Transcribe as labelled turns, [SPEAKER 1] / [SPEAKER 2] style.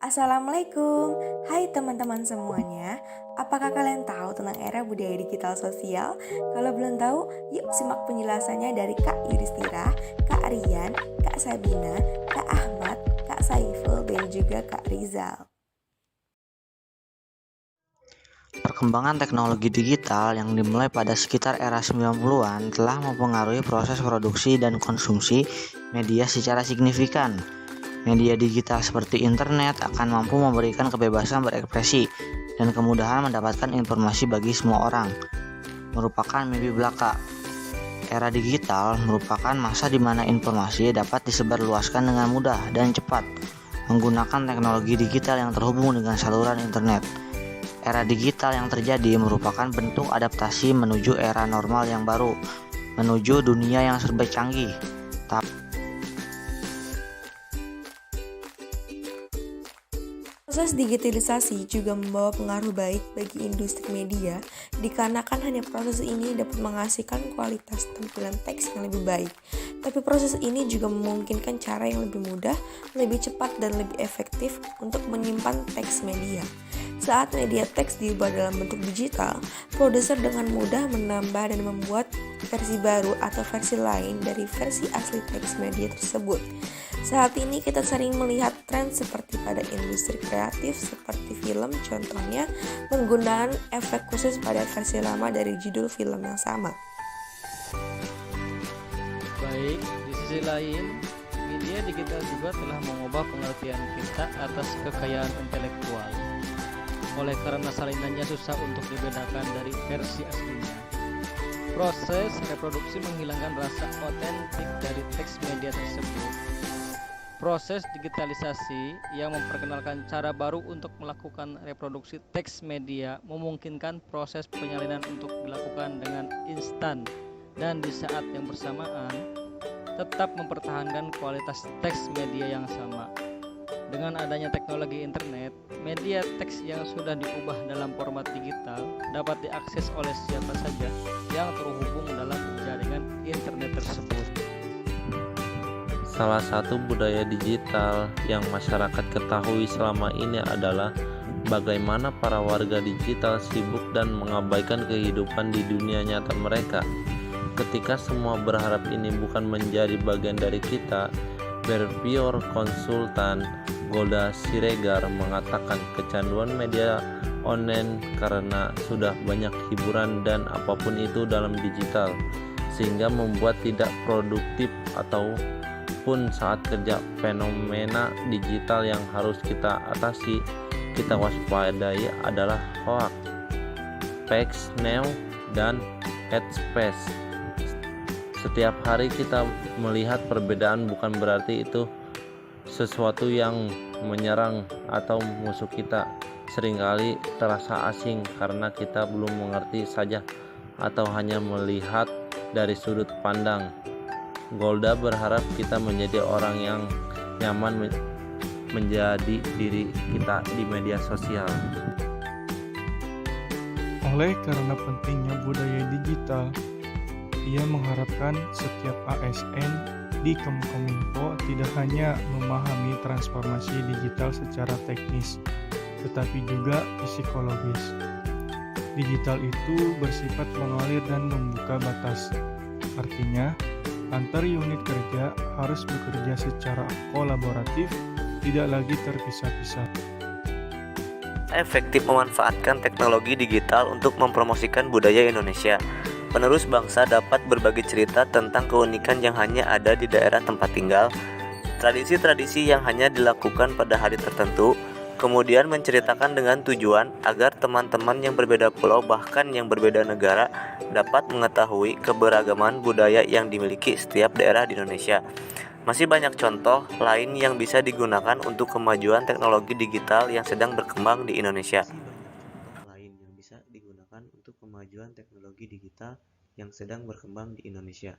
[SPEAKER 1] Assalamualaikum, hai teman-teman semuanya. Apakah kalian tahu tentang era budaya digital sosial? Kalau belum tahu, yuk simak penjelasannya dari Kak Yudhistira, Kak Rian, Kak Sabina, Kak Ahmad, Kak Saiful, dan juga Kak Rizal.
[SPEAKER 2] Perkembangan teknologi digital yang dimulai pada sekitar era 90-an telah mempengaruhi proses produksi dan konsumsi media secara signifikan. Media digital seperti internet akan mampu memberikan kebebasan berekspresi dan kemudahan mendapatkan informasi bagi semua orang. Merupakan mimpi belaka. Era digital merupakan masa di mana informasi dapat disebarluaskan dengan mudah dan cepat menggunakan teknologi digital yang terhubung dengan saluran internet. Era digital yang terjadi merupakan bentuk adaptasi menuju era normal yang baru, menuju dunia yang serba canggih.
[SPEAKER 1] Proses digitalisasi juga membawa pengaruh baik bagi industri media, dikarenakan hanya proses ini dapat menghasilkan kualitas tampilan teks yang lebih baik. Tapi proses ini juga memungkinkan cara yang lebih mudah, lebih cepat, dan lebih efektif untuk menyimpan teks media. Saat media teks diubah dalam bentuk digital, produser dengan mudah menambah dan membuat versi baru atau versi lain dari versi asli teks media tersebut. Saat ini kita sering melihat tren seperti pada industri kreatif seperti film, contohnya penggunaan efek khusus pada versi lama dari judul film yang sama.
[SPEAKER 3] Baik, di sisi lain, media digital juga telah mengubah pengertian kita atas kekayaan intelektual. Oleh karena salinannya susah untuk dibedakan dari versi aslinya, proses reproduksi menghilangkan rasa otentik dari teks media tersebut. Proses digitalisasi yang memperkenalkan cara baru untuk melakukan reproduksi teks media memungkinkan proses penyalinan untuk dilakukan dengan instan dan di saat yang bersamaan tetap mempertahankan kualitas teks media yang sama. Dengan adanya teknologi internet, media teks yang sudah diubah dalam format digital dapat diakses oleh siapa saja yang terhubung dalam jaringan internet tersebut.
[SPEAKER 4] Salah satu budaya digital yang masyarakat ketahui selama ini adalah bagaimana para warga digital sibuk dan mengabaikan kehidupan di dunia nyata mereka. Ketika semua berharap ini bukan menjadi bagian dari kita, berpure konsultan Golda Siregar mengatakan kecanduan media online karena sudah banyak hiburan dan apapun itu dalam digital, sehingga membuat tidak produktif ataupun saat kerja. Fenomena digital yang harus kita atasi, kita waspadai adalah hoax, fake news, dan hate speech. Setiap hari kita melihat perbedaan bukan berarti itu sesuatu yang menyerang atau musuh kita. Seringkali terasa asing karena kita belum mengerti saja atau hanya melihat dari sudut pandang. Golda berharap kita menjadi orang yang nyaman menjadi diri kita di media sosial.
[SPEAKER 5] Oleh karena pentingnya budaya digital, ia mengharapkan setiap ASN di Kominfo tidak hanya memahami transformasi digital secara teknis, tetapi juga psikologis. Digital itu bersifat mengalir dan membuka batas. Artinya, antar unit kerja harus bekerja secara kolaboratif, tidak lagi terpisah-pisah.
[SPEAKER 2] Efektif memanfaatkan teknologi digital untuk mempromosikan budaya Indonesia. Penerus bangsa dapat berbagi cerita tentang keunikan yang hanya ada di daerah tempat tinggal, tradisi-tradisi yang hanya dilakukan pada hari tertentu, kemudian menceritakan dengan tujuan agar teman-teman yang berbeda pulau bahkan yang berbeda negara dapat mengetahui keberagaman budaya yang dimiliki setiap daerah di Indonesia. Masih banyak contoh lain yang bisa digunakan untuk kemajuan teknologi digital yang sedang berkembang di Indonesia. Lain yang bisa digunakan untuk kemajuan teknologi digital yang sedang berkembang di Indonesia.